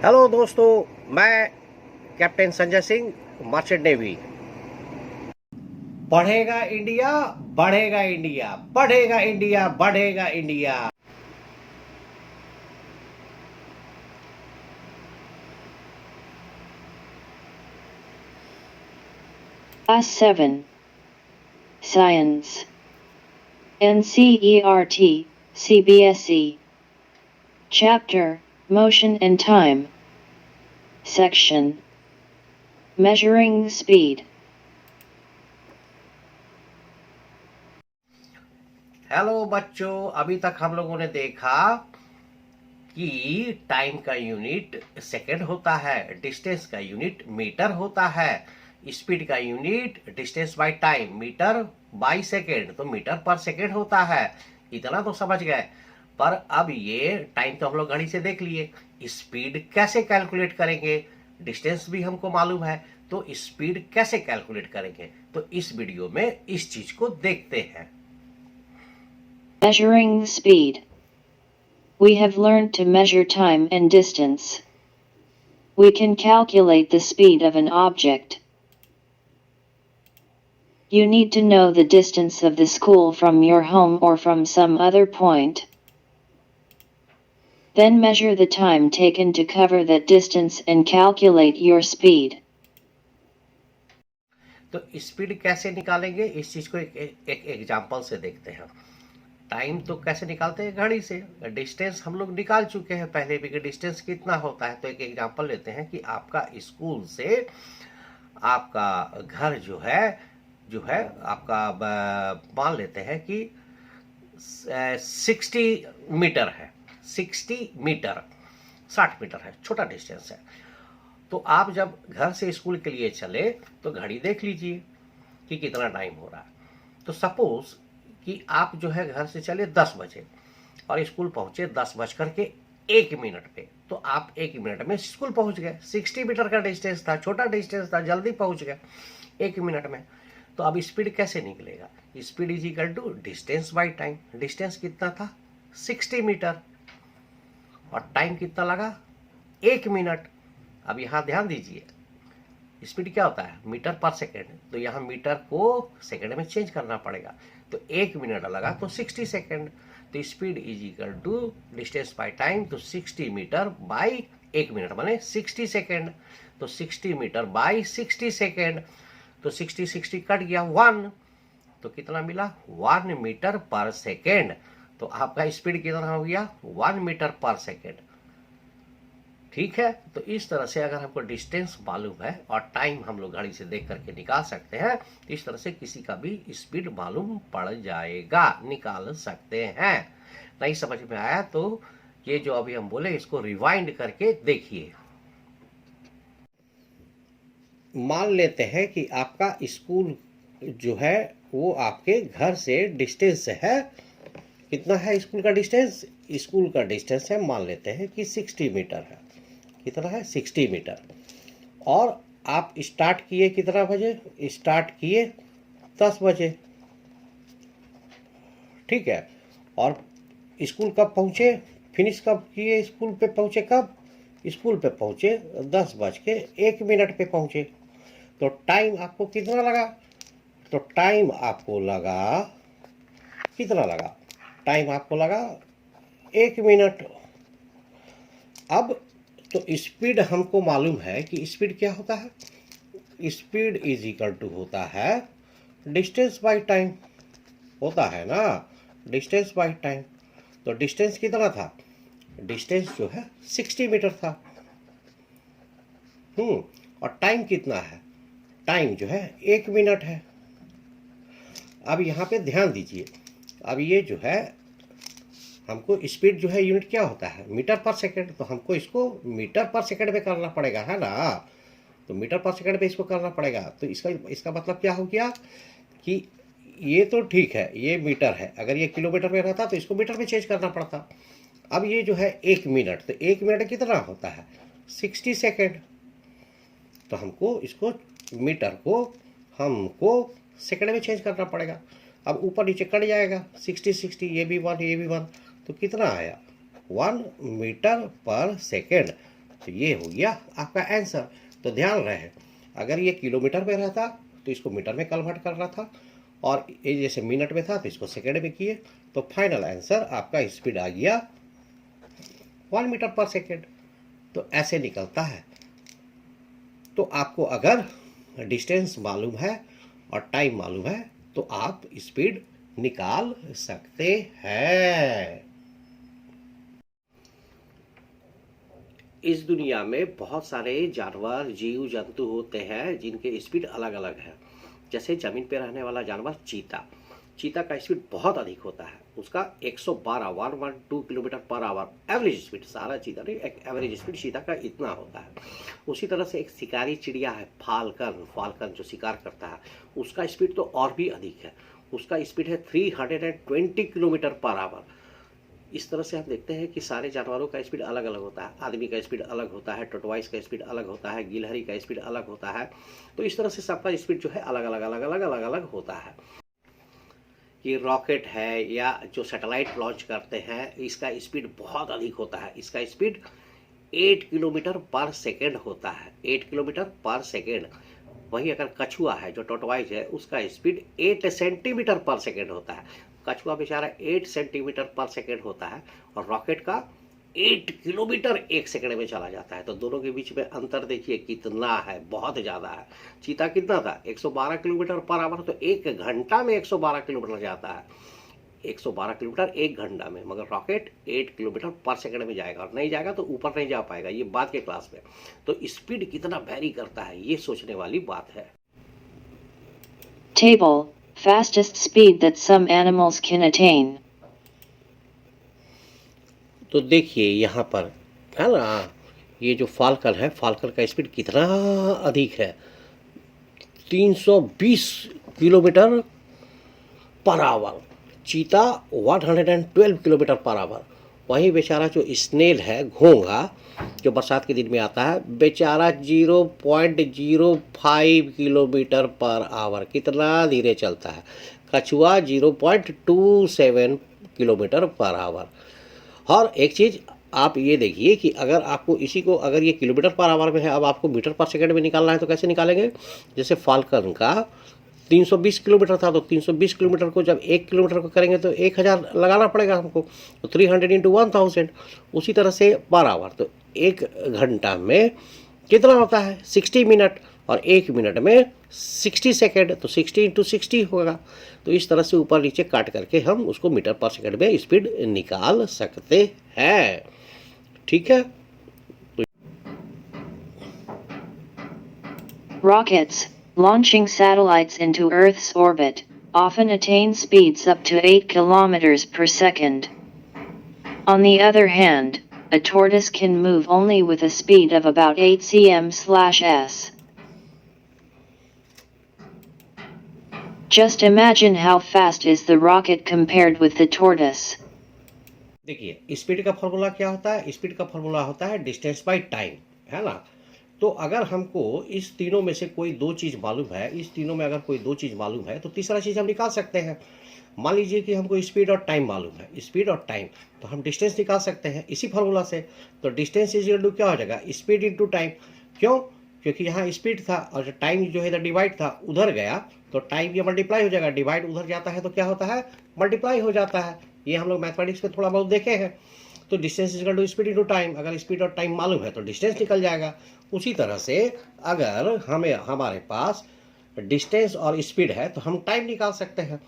Hello दोस्तों, मैं captain Sanjay Singh, merchant navy. पढ़ेगा इंडिया, बढ़ेगा इंडिया, पढ़ेगा इंडिया, बढ़ेगा India. Class 7 Science NCERT CBSE Chapter Motion and Time Section Measuring Speed hello बच्चों, अभी तक हम लोगों ने देखा कि टाइम का यूनिट सेकंड होता है, डिस्टेंस का यूनिट मीटर होता है, स्पीड का unit distance by time metre by second, तो मीटर पर सेकंड होता है। इतना तो समझ गए। पर अब ये टाइम तो हम लोग घड़ी से देख लिए, स्पीड कैसे कैलकुलेट करेंगे? डिस्टेंस भी हमको मालूम है, तो स्पीड कैसे कैलकुलेट करेंगे? तो इस वीडियो में इस चीज को देखते हैं। Measuring Speed. We have learned to measure time and distance. We can calculate the speed of an object. You need to know the distance of the school from your home or from some other point. Then measure the time taken to cover that distance and calculate your speed. तो speed कैसे निकालेंगे, इस चीज को एक example से देखते हैं। टाइम तो कैसे निकालते हैं? घड़ी से। डिस्टेंस हम लोग निकाल चुके हैं पहले भी कि डिस्टेंस कितना होता है। तो एक एग्जांपल लेते हैं कि आपका स्कूल से आपका घर जो है आपका मान लेते हैं कि 60 मीटर है। 60 मीटर 60 मीटर है, छोटा डिस्टेंस है। तो आप जब घर से स्कूल के लिए चले तो घड़ी देख लीजिए कि कितना टाइम हो रहा है। तो सपोज कि आप जो है घर से चले 10 बजे और स्कूल पहुंचे 10:01 पे, तो आप 1 मिनट में स्कूल पहुंच गए। 60 मीटर का डिस्टेंस था, छोटा डिस्टेंस था, जल्दी पहुंच गए 1 मिनट में। तो अब स्पीड कैसे निकलेगा? Speed is equal to distance by time. Distance कितना था? 60 मीटर। और टाइम कितना लगा? 1 मिनट। अब यहां ध्यान दीजिए, स्पीड क्या होता है? मीटर पर सेकेंड। तो यहाँ मीटर को सेकेंड में चेंज करना पड़ेगा। तो 1 मिनट लगा तो 60 सेकेंड। तो speed is equal to distance by time, तो 60 मीटर बाय 1 मिनट माने 60 सेकेंड। तो 60 मीटर बाय 60 सेकेंड, तो 60 कट गया 1, तो कितना मिला? 1 मीटर पर सेकेंड। तो आपका स्पीड कितना हो गया? 1 मीटर पर सेकेंड। ठीक है। तो इस तरह से अगर हमको डिस्टेंस मालूम है और टाइम हम लोग घड़ी से देख करके निकाल सकते हैं, तो इस तरह से किसी का भी स्पीड मालूम पड़ जाएगा, निकाल सकते हैं। नहीं समझ में आया तो ये जो अभी हम बोले इसको रिवाइंड करके देखिए। मान लेते हैं कि आपका स्कूल जो है वो आपके घर से डिस्टेंस है। कितना है स्कूल का डिस्टेंस? स्कूल का डिस्टेंस है, मान लेते हैं कि 60 मीटर है। कितना है? 60 मीटर। और आप स्टार्ट किए कितना बजे? स्टार्ट किए 10 बजे। ठीक है। और स्कूल कब पहुंचे? फिनिश कब किए? स्कूल पे पहुंचे कब? स्कूल पे पहुंचे 10:01 पे पहुंचे। तो टाइम आपको कितना लगा? तो टाइम आपको लगा कितना लगा? टाइम आपको लगा 1 मिनट। अब तो स्पीड हमको मालूम है कि स्पीड क्या होता है? स्पीड इज इक्वल टू होता है डिस्टेंस बाय टाइम। होता है ना, डिस्टेंस बाय टाइम। तो डिस्टेंस कितना था? डिस्टेंस जो है 60 मीटर था। और टाइम कितना है? टाइम जो है 1 मिनट है। अब यहाँ पे ध्यान दीजिए, अब ये जो है हमको स्पीड जो है यूनिट क्या होता है? मीटर पर सेकंड। तो हमको इसको मीटर पर सेकंड में करना पड़ेगा, है ना? तो मीटर पर सेकंड में इसको करना पड़ेगा। तो इसका मतलब क्या हो गया कि ये तो ठीक है, ये मीटर है। अगर ये किलोमीटर में रहता तो इसको मीटर में चेंज करना पड़ता। अब ये जो है 1 मिनट, तो 1 मिनट कितना होता है? 60 सेकेंड। तो हमको इसको मीटर को हमको सेकंड में चेंज करना पड़ेगा। अब ऊपर नीचे कट जाएगा, 60 ये भी 1 ये भी 1, तो कितना आया? 1 मीटर पर सेकेंड। तो ये हो गया आपका आंसर। तो ध्यान रहे, अगर ये किलोमीटर में रहता तो इसको मीटर में कन्वर्ट करना था, और ये जैसे मिनट में था तो इसको सेकंड में किए, तो फाइनल आंसर आपका स्पीड आ गया 1 मीटर पर सेकेंड। तो ऐसे निकलता है। तो आपको अगर डिस्टेंस मालूम है और टाइम मालूम है तो आप स्पीड निकाल सकते हैं। इस दुनिया में बहुत सारे जानवर, जीव जंतु होते हैं जिनके स्पीड अलग अलग है। जैसे जमीन पे रहने वाला जानवर चीता, चीता का स्पीड बहुत अधिक होता है। उसका 112 112 kilometre per hour average speed, सारा चीता नहीं, एक एवरेज स्पीड चीता का इतना होता है। उसी तरह से एक शिकारी चिड़िया है फाल्कन, फाल्कन जो शिकार करता है, उसका स्पीड तो और भी अधिक है। उसका स्पीड है 320 किलोमीटर पर आवर। इस तरह से हम देखते हैं कि सारे जानवरों का स्पीड अलग अलग होता है। आदमी का स्पीड अलग होता है, टॉर्टोइस का स्पीड अलग होता है, गिलहरी का स्पीड अलग होता है। तो इस तरह से सबका स्पीड जो है अलग अलग अलग अलग अलग अलग होता है। ये रॉकेट है या जो सैटेलाइट लॉन्च करते हैं, इसका स्पीड बहुत अधिक होता है। इसका स्पीड 8 किलोमीटर पर सेकेंड होता है, 8 किलोमीटर पर सेकेंड। वहीं अगर कछुआ है जो टॉर्टोइस है, उसका स्पीड 8 सेंटीमीटर पर सेकेंड होता है। कछुआ बेचारा 8 सेंटीमीटर पर सेकेंड होता है, और रॉकेट का 8 किलोमीटर एक सेकंड में चला जाता है। तो दोनों के बीच में अंतर देखिए कितना है, बहुत ज़्यादा है। चीता कितना था, 112 किलोमीटर पर आवर, तो 1 घंटा में 112 किलोमीटर जाता है, 112 किलोमीटर 1 घंटा में। मगर रॉकेट 8 किलोमीटर पर सेकंड में जाएगा, और नहीं जाएगा तो ऊपर नहीं जा पाएगा, ये बाद के क्लास में। तो स्पीड कितना वेरी करता है, ये सोचने वाली बात है। Table, fastest speed that some animals can attain. तो देखिए यहाँ पर है ना, ये जो फाल्कन है, फाल्कन का स्पीड कितना अधिक है, 320 किलोमीटर पर आवर। चीता 112 किलोमीटर पर आवर। वहीं बेचारा जो स्नेल है, घोंघा, जो बरसात के दिन में आता है, बेचारा 0.05 किलोमीटर पर आवर, कितना धीरे चलता है। कछुआ 0.27 किलोमीटर पर आवर। और एक चीज़ आप ये देखिए कि अगर आपको इसी को, अगर ये किलोमीटर पर आवर में है, अब आपको मीटर पर सेकंड में निकालना है तो कैसे निकालेंगे। जैसे फाल्कन का 320 किलोमीटर था, तो 320 किलोमीटर को जब 1 किलोमीटर को करेंगे तो 1000 लगाना पड़ेगा हमको, तो 300 इंटू 1000। उसी तरह से पर आवर, तो 1 घंटा में कितना होता है, 60 मिनट, और 1 मिनट में 60 सेकेंड, तो 60 इंटू 60 होगा। तो इस तरह से ऊपर नीचे काट करके हम उसको मीटर पर सेकेंड में स्पीड निकाल सकते हैं। ठीक है। Rockets, launching satellites into Earth's orbit, often attain speeds up to 8 kilometers per second. On the other hand, a tortoise can move only with a speed of about 8 cm/s. Just imagine how fast is the rocket compared with the tortoise. देखिए speed का formula क्या होता है, speed का formula होता है distance by time, है ना। तो अगर हमको इस तीनों में से कोई दो चीज़ मालूम है, इस तीनों में अगर कोई दो चीज़ मालूम है, तो तीसरा चीज़ हम निकाल सकते हैं। मान लीजिए कि हमको स्पीड और टाइम मालूम है, स्पीड और टाइम, तो हम डिस्टेंस निकाल सकते हैं इसी फार्मूला से। तो डिस्टेंस इज इक्वल टू क्या हो जाएगा, स्पीड इंटू टाइम। क्यों, क्योंकि यहाँ स्पीड था और टाइम जो है इधर डिवाइड था, उधर गया तो टाइम ये मल्टीप्लाई हो जाएगा, डिवाइड उधर जाता है तो क्या होता है, मल्टीप्लाई हो जाता है। ये हम लोग मैथमेटिक्स में थोड़ा बहुत देखे हैं। तो distance is equal to speed into time, अगर स्पीड और टाइम मालूम है तो डिस्टेंस निकल जाएगा। उसी तरह से अगर हमें हमारे पास डिस्टेंस और स्पीड है तो हम टाइम निकाल सकते हैं।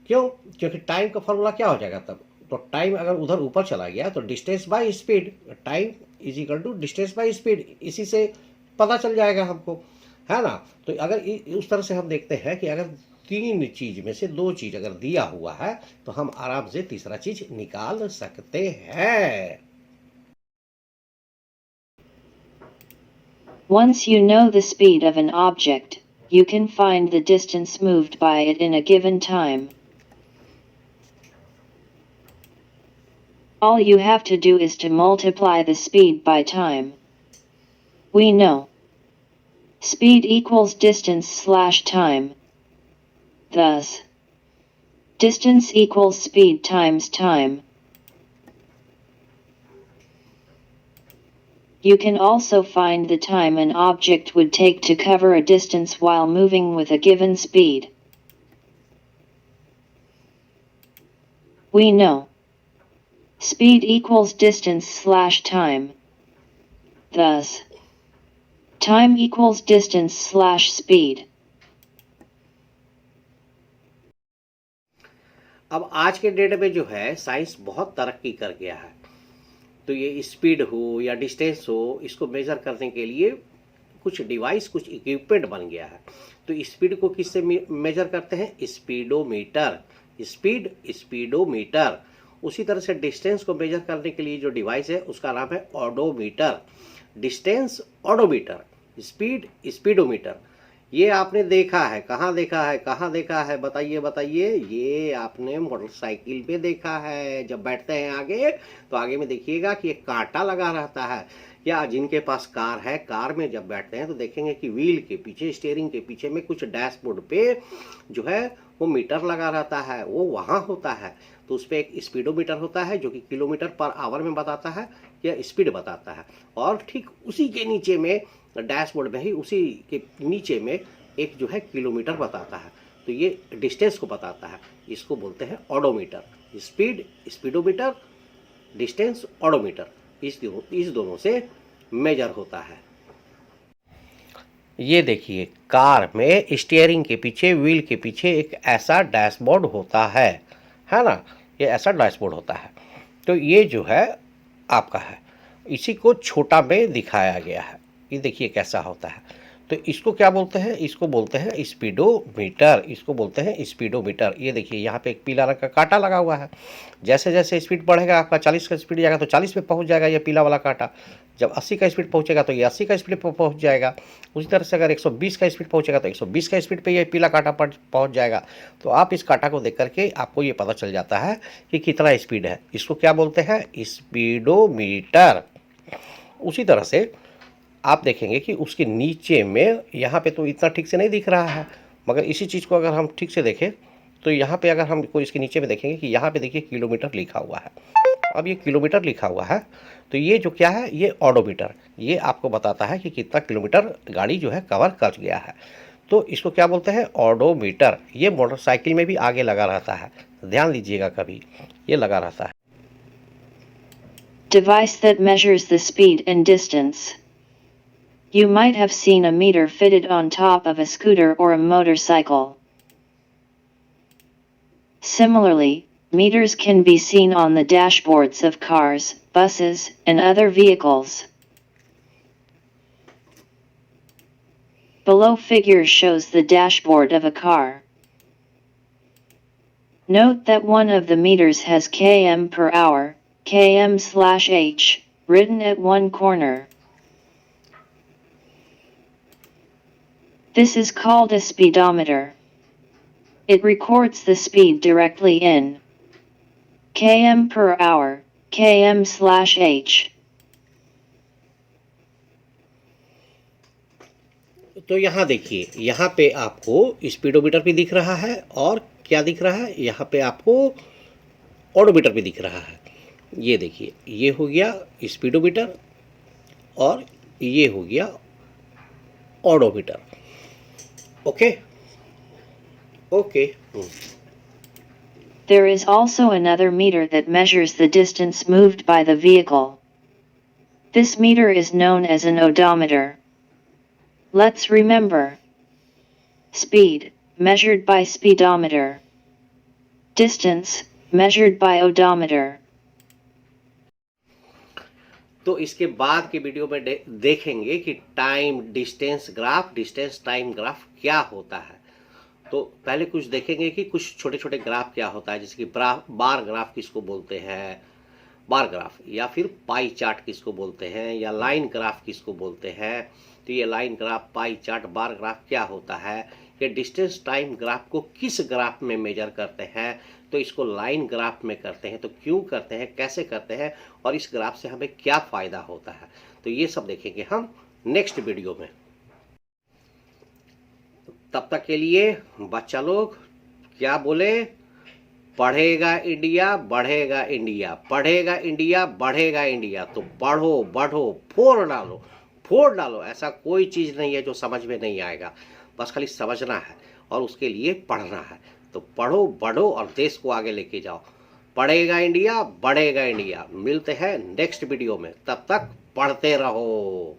क्यों, क्योंकि टाइम का फॉर्मूला क्या हो जाएगा तब, तो टाइम अगर उधर ऊपर चला गया तो distance by speed, time is equal to distance by speed, इसी से पता चल जाएगा हमको, है ना। तो अगर उस तरह से हम देखते हैं कि अगर तीन चीज में से दो चीज अगर दिया हुआ है तो हम आराम से तीसरा चीज निकाल सकते हैं। Once you know the speed of an object, you can find the distance moved by it in a given time. All you have to do is to multiply the speed by time. We know speed equals distance slash time. Thus, distance equals speed times time. You can also find the time an object would take to cover a distance while moving with a given speed. We know speed equals distance slash time. Thus, time equals distance slash speed. अब आज के date में जो है science बहुत तरक्की कर गया है, तो ये स्पीड हो या डिस्टेंस हो, इसको मेजर करने के लिए कुछ डिवाइस, कुछ इक्विपमेंट बन गया है। तो स्पीड को किससे मेजर करते हैं? स्पीडोमीटर। Speed speedometer. उसी तरह से डिस्टेंस को मेजर करने के लिए जो डिवाइस है उसका नाम है odometer. Distance odometer, speed speedometer. ये आपने देखा है, कहाँ देखा है, कहाँ देखा है? बताइए बताइए। ये आपने मोटरसाइकिल पे देखा है। जब बैठते हैं आगे, तो आगे में देखिएगा कि एक कांटा लगा रहता है। या जिनके पास कार है, कार में जब बैठते हैं तो देखेंगे कि व्हील के पीछे, स्टीयरिंग के पीछे में कुछ डैशबोर्ड पे जो है वो मीटर लगा रहता है, वो वहाँ होता है। तो उस पर एक स्पीडोमीटर होता है जो कि किलोमीटर पर आवर में बताता है या स्पीड बताता है। और ठीक उसी के नीचे में डैशबोर्ड में ही, उसी के नीचे में एक जो है किलोमीटर बताता है। तो ये डिस्टेंस को बताता है। इसको बोलते हैं odometer. Speed speedometer, distance odometer, इस दोनों से मेजर होता है। ये देखिए, कार में स्टीयरिंग के पीछे, व्हील के पीछे एक ऐसा डैशबोर्ड होता है ना? ये ऐसा डैशबोर्ड होता है। तो ये जो है आपका है, इसी को छोटा में दिखाया गया है। ये देखिए कैसा होता है। तो इसको क्या बोलते हैं? इसको बोलते हैं स्पीडोमीटर। इसको बोलते हैं स्पीडोमीटर। ये देखिए यहाँ पे एक पीला रंग का कांटा लगा हुआ है। जैसे जैसे स्पीड बढ़ेगा, आपका 40 का स्पीड जाएगा तो 40 पे पहुँच जाएगा ये पीला वाला कांटा। जब 80 का स्पीड पहुँचेगा तो ये 80 का स्पीड पर पहुँच जाएगा। उसी तरह से अगर 120 का स्पीड पहुँचेगा तो 120 का स्पीड पे ये पीला कांटा पर पहुँच जाएगा। तो आप इस कांटा को देख करके आपको ये पता चल जाता है कि कितना स्पीड है। इसको क्या बोलते हैं? स्पीडोमीटर। उसी तरह से आप देखेंगे कि उसके नीचे में, यहाँ पे तो इतना ठीक से नहीं दिख रहा है, मगर इसी चीज़ को अगर हम ठीक से देखें तो यहाँ पे अगर हम कोई इसके नीचे में देखेंगे कि यहाँ पे देखिए किलोमीटर लिखा हुआ है। अब ये किलोमीटर लिखा हुआ है, तो ये जो क्या है, ये ऑडोमीटर। ये आपको बताता है कि कितना किलोमीटर गाड़ी जो है कवर कर गया है। तो इसको क्या बोलते हैं? ऑडोमीटर। ये मोटरसाइकिल में भी आगे लगा रहता है, ध्यान दीजिएगा, कभी ये लगा रहता है। Device that measures the speed and distance. You might have seen a meter fitted on top of a scooter or a motorcycle. Similarly, meters can be seen on the dashboards of cars, buses, and other vehicles. Below figure shows the dashboard of a car. Note that one of the meters has km per hour, km/h, written at one corner. This is called a speedometer. It records the speed directly in km per hour, km/h. तो यहाँ देखिए, यहाँ पे आपको speedometer भी दिख रहा है और क्या दिख रहा है, यहाँ पे आपको ऑडोमीटर भी दिख रहा है। ये देखिए, ये हो गया स्पीडोमीटर और ये हो गया odometer. Okay okay. There is also another meter that measures the distance moved by the vehicle. This meter is known as an odometer. Let's remember: speed, measured by speedometer; distance, measured by odometer. तो इसके बाद के video में देखेंगे कि time distance graph, distance time graph क्या होता है। तो पहले कुछ देखेंगे कि कुछ छोटे छोटे ग्राफ क्या होता है, जैसे कि बार ग्राफ किसको बोलते हैं, बार ग्राफ, या फिर पाई चार्ट किसको बोलते हैं, या लाइन ग्राफ किसको बोलते हैं। तो ये line graph, pie chart, bar graph क्या होता है। ये डिस्टेंस टाइम ग्राफ को किस ग्राफ में मेजर करते हैं, तो इसको लाइन ग्राफ में करते हैं। तो क्यों करते हैं, कैसे करते हैं, और इस ग्राफ से हमें क्या फ़ायदा होता है, तो ये सब देखेंगे हम नेक्स्ट वीडियो में। तब तक के लिए बच्चा लोग क्या बोले, पढ़ेगा इंडिया बढ़ेगा इंडिया, पढ़ेगा इंडिया बढ़ेगा इंडिया। तो पढ़ो बढ़ो फोड़ डालो, ऐसा कोई चीज़ नहीं है जो समझ में नहीं आएगा, बस खाली समझना है और उसके लिए पढ़ना है। तो पढ़ो बढ़ो और देश को आगे लेके जाओ। पढ़ेगा इंडिया बढ़ेगा इंडिया। मिलते हैं नेक्स्ट वीडियो में, तब तक पढ़ते रहो।